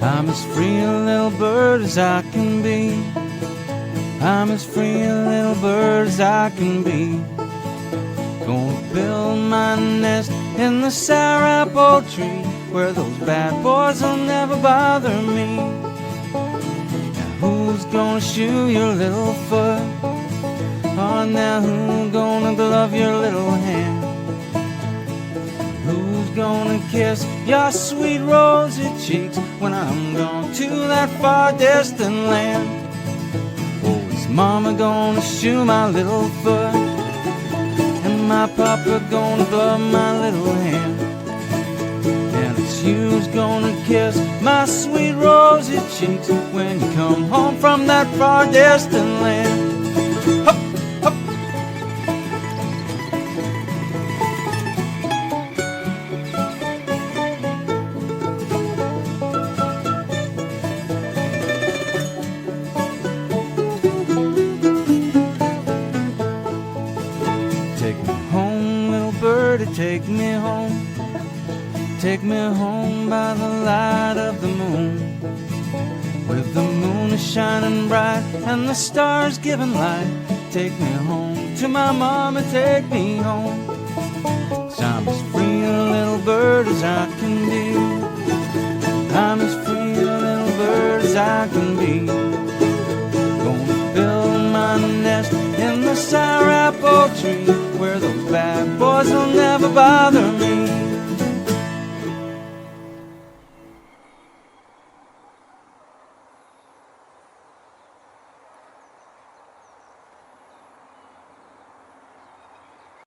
I'm as free a little bird as I can be. I'm as free a little bird as I can be. Gonna build my nest in the sour apple tree, where those bad boys will never bother me. Now who's gonna shoe your little foot? Oh, now who's gonna glove your little hand? Who's gonna kiss your sweet rosy cheeks when I'm gone to that far distant land? Oh, is mama gonna shoe my little foot? And my papa gonna glove my little hand? And it's you's gonna kiss my sweet rosy cheeks when you come home from that far distant land. Hup, hup. Take me home, little birdie, take me home. Take me home by the light of the moon, with the moon is shining bright and the stars giving light. Take me home to my mama, take me home. 'Cause I'm as free a little bird as I can be. I'm as free a little bird as I can be. Gonna build my nest in the sour apple tree, where those bad boys will never bother me.